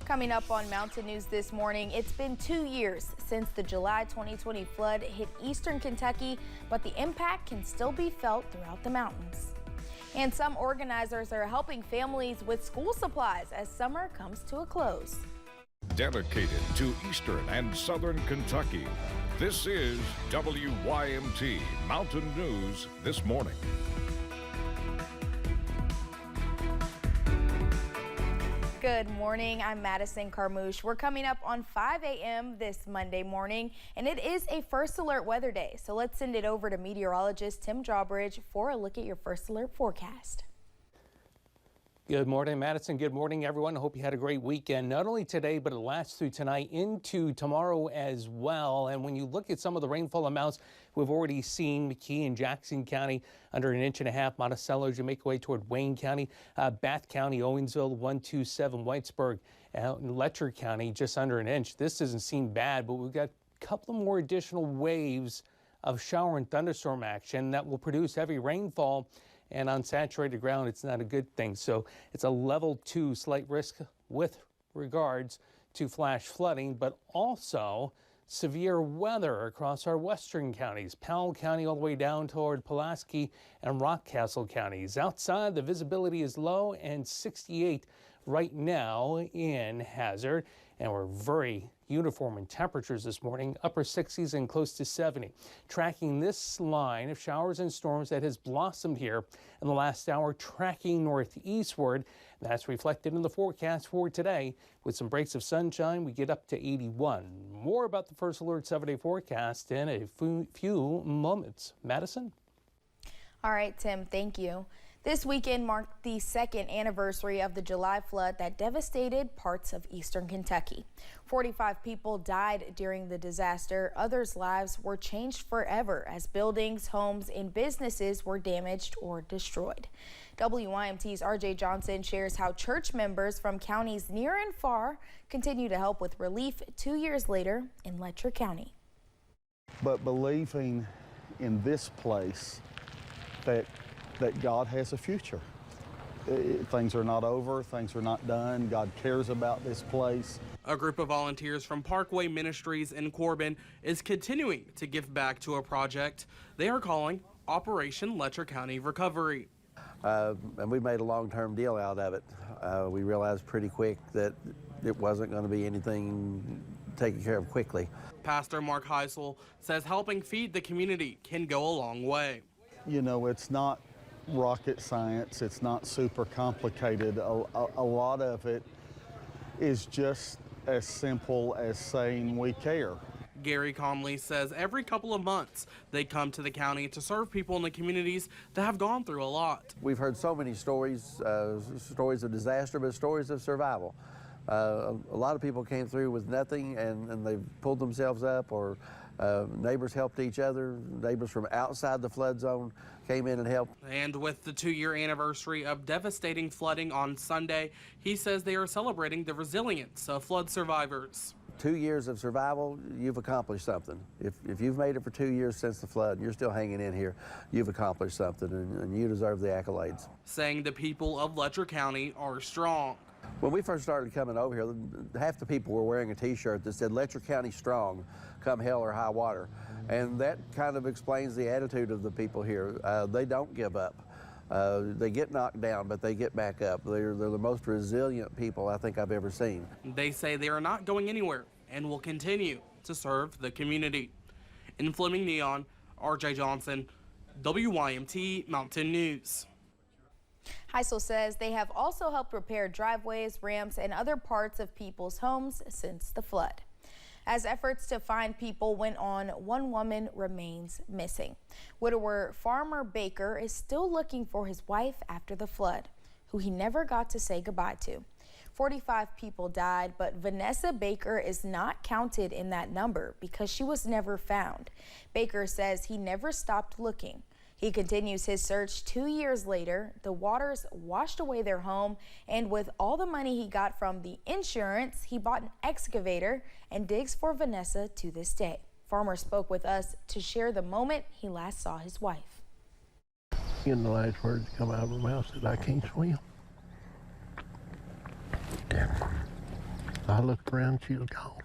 Coming up on Mountain News this morning, it's been 2 years since the July 2020 flood hit eastern Kentucky, but the impact can still be felt throughout the mountains. And some organizers are helping families with school supplies as summer comes to a close. Dedicated to eastern and southern Kentucky, this is WYMT Mountain News this morning. Good morning, I'm Madison Carmouche. We're coming up on 5 a.m. this Monday morning, and it is a First Alert weather day. So let's send it over to meteorologist Tim Drawbridge for a look at your First Alert forecast. Good morning, Madison. Good morning, everyone. I hope you had a great weekend, not only today, but it lasts through tonight into tomorrow as well. And when you look at some of the rainfall amounts we've already seen, McKee and Jackson County under 1.5 inches, Monticello, as you make your way toward Wayne County, Bath County, Owensville, 127, Whitesburg, and Letcher County, just under 1 inch. This doesn't seem bad, but we've got a couple more additional waves of shower and thunderstorm action that will produce heavy rainfall. And on saturated ground, it's not a good thing. So it's a level 2 slight risk with regards to flash flooding, but also severe weather across our western counties, Powell County all the way down toward Pulaski and Rockcastle counties. Outside, the visibility is low and 68 right now in Hazard. And we're very uniform in temperatures this morning, upper 60s and close to 70. Tracking this line of showers and storms that has blossomed here in the last hour, tracking northeastward. That's reflected in the forecast for today. With some breaks of sunshine, we get up to 81. More about the First Alert 7-day forecast in a few moments. Madison? All right, Tim, thank you. This weekend marked the second anniversary of the July flood that devastated parts of eastern Kentucky. 45 people died during the disaster. Others' lives were changed forever as buildings, homes, and businesses were damaged or destroyed. WYMT's RJ Johnson shares how church members from counties near and far continue to help with relief 2 years later in Letcher County. But believing in this place that God has a future. Things are not over, things are not done. God cares about this place. A group of volunteers from Parkway Ministries in Corbin is continuing to give back to a project they are calling Operation Letcher County Recovery. And we made a long-term deal out of it. We realized pretty quick that it wasn't going to be anything taken care of quickly. Pastor Mark Heisel says helping feed the community can go a long way. You know, it's not rocket science, it's not super complicated. A lot of it is just as simple as saying we care. Gary Conley says every couple of months they come to the county to serve people in the communities that have gone through a lot. We've heard so many stories, stories of disaster, but stories of survival. A lot of people came through with nothing and they've pulled themselves up, or neighbors helped each other. Neighbors from outside the flood zone came in and helped. And with the 2-year anniversary of devastating flooding on Sunday, he says they are celebrating the resilience of flood survivors. 2 years of survival, you've accomplished something. If you've made it for 2 years since the flood, you're still hanging in here, you've accomplished something, and you deserve the accolades. Saying the people of Letcher County are strong. When we first started coming over here, half the people were wearing a t-shirt that said Letcher County strong, come hell or high water. And that kind of explains the attitude of the people here. They don't give up. They get knocked down, but they get back up. They're the most resilient people I think I've ever seen. They say they are not going anywhere and will continue to serve the community. In Fleming Neon, RJ Johnson, WYMT Mountain News. Heisel says they have also helped repair driveways, ramps, and other parts of people's homes since the flood. As efforts to find people went on, one woman remains missing. Widower Farmer Baker is still looking for his wife after the flood, who he never got to say goodbye to. 45 people died, but Vanessa Baker is not counted in that number because she was never found. Baker says he never stopped looking. He continues his search 2 years later. The waters washed away their home, and with all the money he got from the insurance, he bought an excavator and digs for Vanessa to this day. Farmer spoke with us to share the moment he last saw his wife. And the last words come out of her mouth said, "I can't swim." I looked around, she was gone.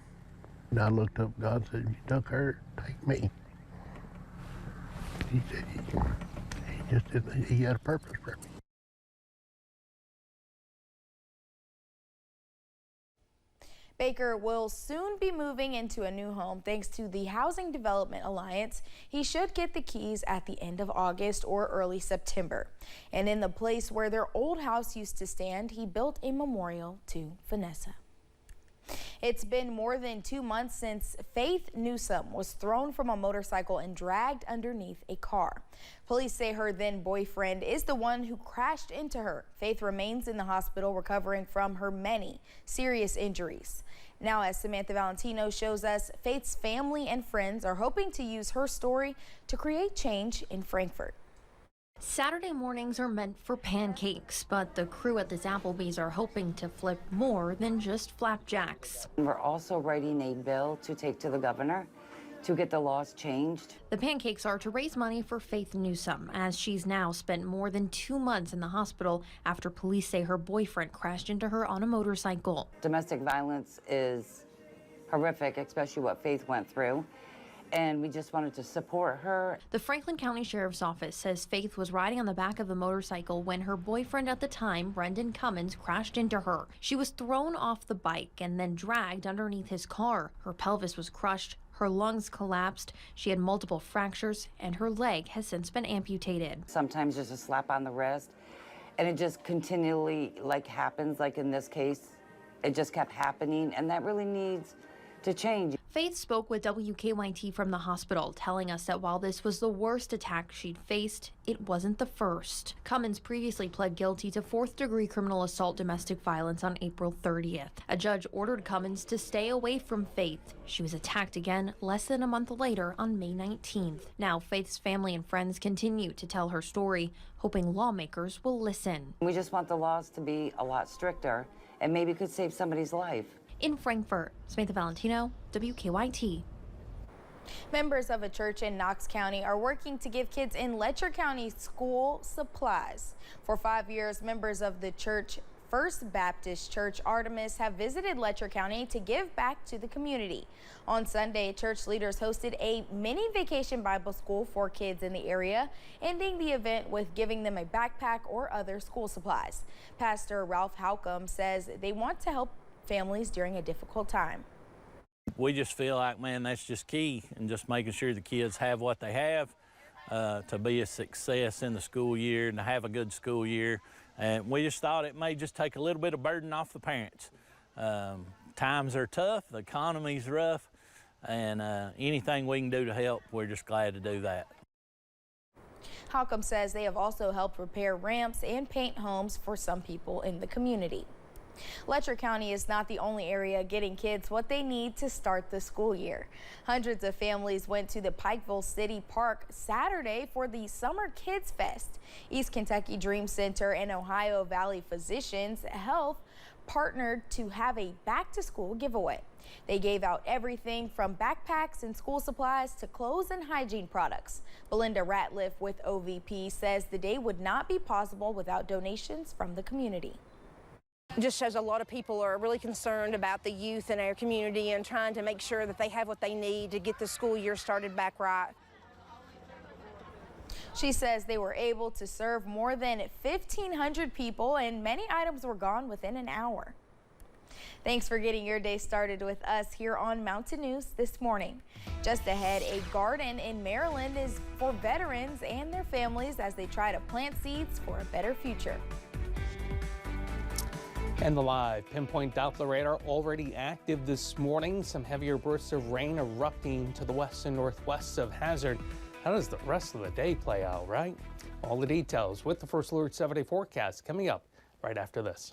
And I looked up, God said, you took her, take me. He said, he just did, he had a purpose for me. Baker will soon be moving into a new home thanks to the Housing Development Alliance. He should get the keys at the end of August or early September. And in the place where their old house used to stand, he built a memorial to Vanessa. It's been more than 2 months since Faith Newsome was thrown from a motorcycle and dragged underneath a car. Police say her then boyfriend is the one who crashed into her. Faith remains in the hospital recovering from her many serious injuries. Now, as Samantha Valentino shows us, Faith's family and friends are hoping to use her story to create change in Frankfort. Saturday mornings are meant for pancakes, but the crew at this Applebee's are hoping to flip more than just flapjacks. We're also writing a bill to take to the governor to get the laws changed. The pancakes are to raise money for Faith Newsome, as she's now spent more than 2 months in the hospital after police say her boyfriend crashed into her on a motorcycle. Domestic violence is horrific, especially what Faith went through. And we just wanted to support her. The Franklin County Sheriff's Office says Faith was riding on the back of the motorcycle when her boyfriend at the time, Brendan Cummins, crashed into her. She was thrown off the bike and then dragged underneath his car. Her pelvis was crushed, her lungs collapsed, she had multiple fractures, and her leg has since been amputated. Sometimes just a slap on the wrist, and it just continually happens, like in this case, it just kept happening, and that really needs to change. Faith spoke with WKYT from the hospital, telling us that while this was the worst attack she'd faced, it wasn't the first. Cummins previously pled guilty to 4th-degree criminal assault domestic violence on April 30th. A judge ordered Cummins to stay away from Faith. She was attacked again less than a month later on May 19th. Now, Faith's family and friends continue to tell her story, hoping lawmakers will listen. We just want the laws to be a lot stricter and maybe could save somebody's life. In Frankfort, Samantha Valentino, WKYT. Members of a church in Knox County are working to give kids in Letcher County school supplies. For 5 years, members of the church First Baptist Church Artemis have visited Letcher County to give back to the community. On Sunday, church leaders hosted a mini vacation Bible school for kids in the area, ending the event with giving them a backpack or other school supplies. Pastor Ralph Halcomb says they want to help families during a difficult time. We just feel like, man, that's just key, and just making sure the kids have what they have to be a success in the school year and to have a good school year. And we just thought it may just take a little bit of burden off the parents. Times are tough, the economy's rough, and anything we can do to help, we're just glad to do that. Halcomb says they have also helped repair ramps and paint homes for some people in the community. Letcher County is not the only area getting kids what they need to start the school year. Hundreds of families went to the Pikeville City Park Saturday for the Summer Kids Fest. East Kentucky Dream Center and Ohio Valley Physicians Health partnered to have a back-to-school giveaway. They gave out everything from backpacks and school supplies to clothes and hygiene products. Belinda Ratliff with OVP says the day would not be possible without donations from the community. It just shows a lot of people are really concerned about the youth in our community and trying to make sure that they have what they need to get the school year started back right. She says they were able to serve more than 1,500 people and many items were gone within an hour. Thanks for getting your day started with us here on Mountain News this morning. Just ahead, a garden in Maryland is for veterans and their families as they try to plant seeds for a better future. And the live pinpoint Doppler radar already active this morning. Some heavier bursts of rain erupting to the west and northwest of Hazard. How does the rest of the day play out, right? All the details with the First Alert 7-day forecast coming up right after this.